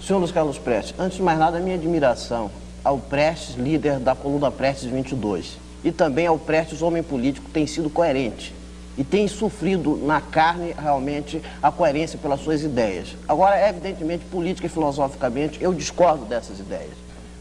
Senhor Luiz Carlos Prestes, antes de mais nada, a minha admiração ao Prestes, líder da coluna Prestes 22, e também ao Prestes, homem político, que tem sido coerente e tem sofrido na carne, realmente, a coerência pelas suas ideias. Agora, evidentemente, política e filosoficamente, eu discordo dessas ideias.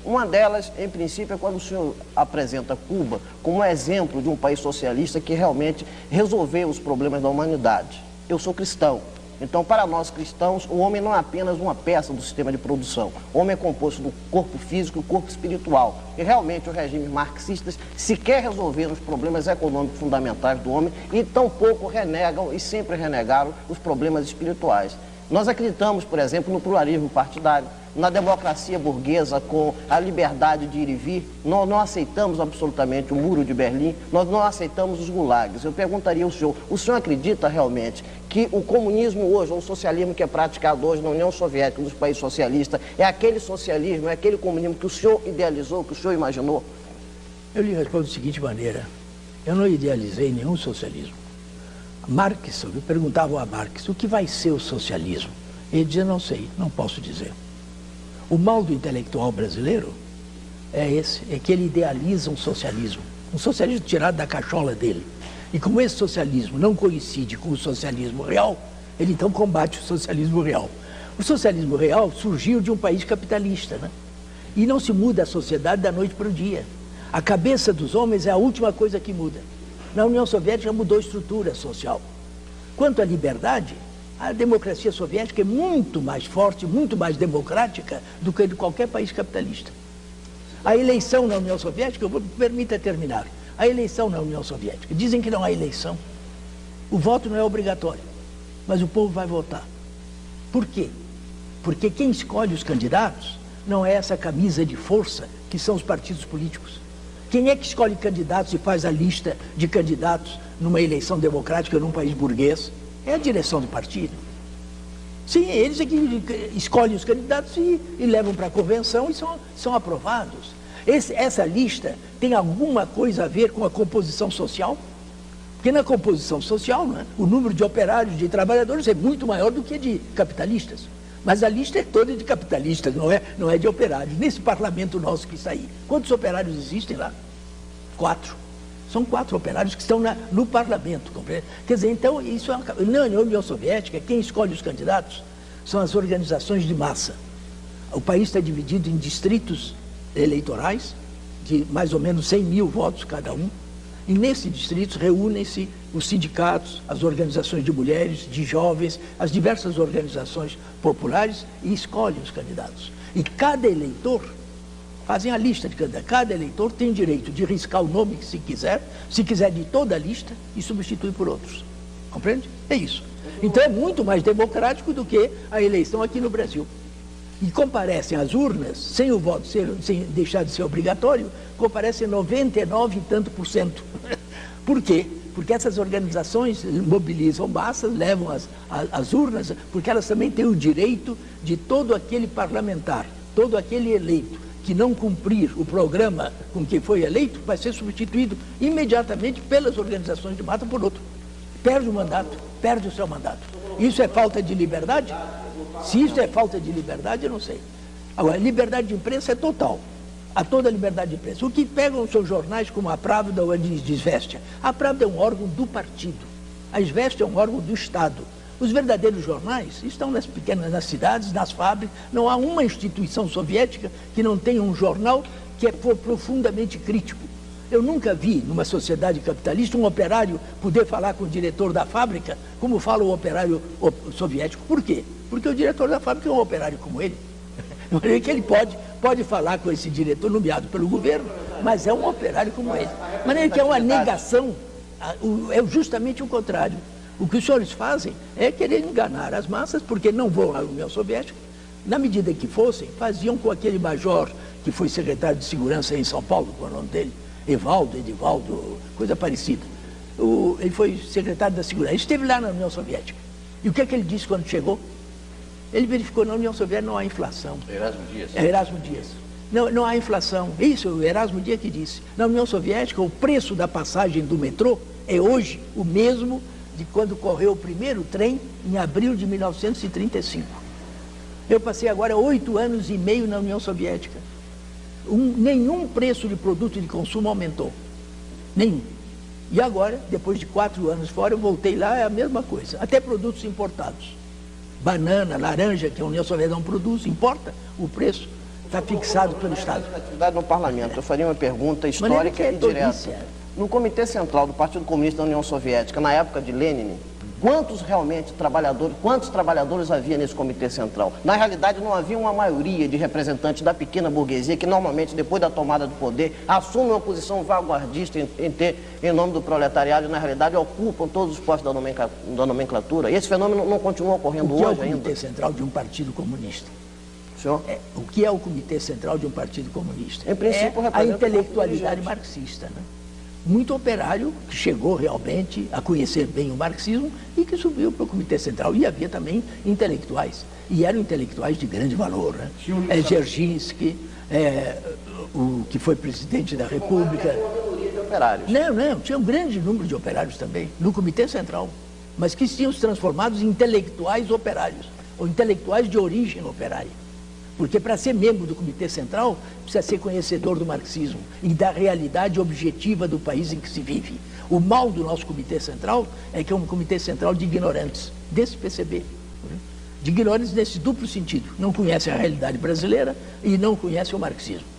Uma delas, em princípio, é quando o senhor apresenta Cuba como exemplo de um país socialista que realmente resolveu os problemas da humanidade. Eu sou cristão. Então, para nós cristãos, o homem não é apenas uma peça do sistema de produção. O homem é composto do corpo físico e do corpo espiritual. E realmente os regimes marxistas sequer resolveram os problemas econômicos fundamentais do homem e tampouco renegam e sempre renegaram os problemas espirituais. Nós acreditamos, por exemplo, no pluralismo partidário, na democracia burguesa com a liberdade de ir e vir. Nós não aceitamos absolutamente o Muro de Berlim, nós não aceitamos os gulags. Eu perguntaria ao senhor, o senhor acredita realmente que o comunismo hoje, ou o socialismo que é praticado hoje na União Soviética, nos países socialistas, é aquele socialismo, é aquele comunismo que o senhor idealizou, que o senhor imaginou? Eu lhe respondo da seguinte maneira, eu não idealizei nenhum socialismo. Marx, eu perguntava a Marx, o que vai ser o socialismo? Ele dizia, não sei, não posso dizer. O mal do intelectual brasileiro é esse, é que ele idealiza um socialismo tirado da cachola dele. E como esse socialismo não coincide com o socialismo real, ele então combate o socialismo real. O socialismo real surgiu de um país capitalista, né? E não se muda a sociedade da noite para o dia. A cabeça dos homens é a última coisa que muda. Na União Soviética mudou a estrutura social. Quanto à liberdade, a democracia soviética é muito mais forte, muito mais democrática do que de qualquer país capitalista. A eleição na União Soviética, me permita terminar, a eleição na União Soviética, dizem que não há eleição. O voto não é obrigatório, mas o povo vai votar. Por quê? Porque quem escolhe os candidatos não é essa camisa de força que são os partidos políticos. Quem é que escolhe candidatos e faz a lista de candidatos numa eleição democrática num país burguês? É a direção do partido. Sim, eles é que escolhem os candidatos e levam para a convenção e são aprovados. Essa lista tem alguma coisa a ver com a composição social? Porque na composição social, né, o número de operários, de trabalhadores é muito maior do que de capitalistas. Mas a lista é toda de capitalistas, não é de operários. Nesse parlamento nosso que está aí, quantos operários existem lá? 4. São 4 operários que estão no parlamento, compreende? Quer dizer, então, isso é na União Soviética, quem escolhe os candidatos são as organizações de massa. O país está dividido em distritos eleitorais, de mais ou menos 100 mil votos cada um, e nesses distritos reúnem-se os sindicatos, as organizações de mulheres, de jovens, as diversas organizações populares e escolhem os candidatos. E cada eleitor, fazem a lista de candidatos, cada eleitor tem direito de riscar o nome que se quiser de toda a lista e substituir por outros. Compreende? É isso. Então é muito mais democrático do que a eleição aqui no Brasil. E comparecem às urnas, sem o voto sem deixar de ser obrigatório, comparecem 99 e tanto %. Por quê? Porque essas organizações mobilizam massas, levam as urnas, porque elas também têm o direito de todo aquele parlamentar, todo aquele eleito que não cumprir o programa com que foi eleito, vai ser substituído imediatamente pelas organizações de massa por outro. Perde o mandato, perde o seu mandato. Isso é falta de liberdade? Se isso é falta de liberdade, eu não sei. Agora, liberdade de imprensa é total. Há toda a liberdade de imprensa. O que pegam são jornais como a Pravda ou a Izvestia. A Pravda é um órgão do partido. A Izvestia é um órgão do Estado. Os verdadeiros jornais estão nas pequenas cidades, nas fábricas. Não há uma instituição soviética que não tenha um jornal que é profundamente crítico. Eu nunca vi, numa sociedade capitalista, um operário poder falar com o diretor da fábrica como fala o operário soviético. Por quê? Porque o diretor da fábrica é um operário como ele. Que ele pode falar com esse diretor nomeado pelo governo, mas é um operário como ele. De maneira que é uma negação, é justamente o contrário. O que os senhores fazem é querer enganar as massas, porque não vão à União Soviética. Na medida que fossem, faziam com aquele major que foi secretário de segurança em São Paulo, qual é o nome dele? Edivaldo, coisa parecida. Ele foi secretário da segurança, ele esteve lá na União Soviética. E o que é que ele disse quando chegou? Ele verificou que na União Soviética não há inflação. Erasmo Dias. É Erasmo Dias. Não há inflação. Isso, o Erasmo Dias que disse. Na União Soviética, o preço da passagem do metrô é hoje o mesmo de quando correu o primeiro trem em abril de 1935. Eu passei agora 8 anos e meio na União Soviética. Nenhum preço de produto de consumo aumentou. Nenhum. E agora, depois de 4 anos fora, eu voltei lá, é a mesma coisa. Até produtos importados. Banana, laranja, que a União Soviética não produz, importa, o preço está fixado pelo Estado. Atividade no parlamento, eu faria uma pergunta histórica e direta. No Comitê Central do Partido Comunista da União Soviética, na época de Lenin, quantos trabalhadores havia nesse Comitê Central? Na realidade, não havia uma maioria de representantes da pequena burguesia que normalmente, depois da tomada do poder, assumem uma posição vanguardista em nome do proletariado e, na realidade, ocupam todos os postos da nomenclatura. E esse fenômeno não continua ocorrendo hoje ainda? O que é o Comitê Central de um partido comunista? Senhor? O que é o Comitê Central de um partido comunista? Em princípio, a intelectualidade marxista, né? Muito operário que chegou realmente a conhecer bem o marxismo e que subiu para o Comitê Central. E havia também intelectuais, e eram intelectuais de grande valor, né? Dzerzhinsky, o que foi presidente da República. Não, tinha um grande número de operários também, no Comitê Central, mas que tinham se transformado em intelectuais operários, ou intelectuais de origem operária. Porque para ser membro do Comitê Central, precisa ser conhecedor do marxismo e da realidade objetiva do país em que se vive. O mal do nosso Comitê Central é que é um Comitê Central de ignorantes, desse PCB. De ignorantes nesse duplo sentido. Não conhecem a realidade brasileira e não conhecem o marxismo.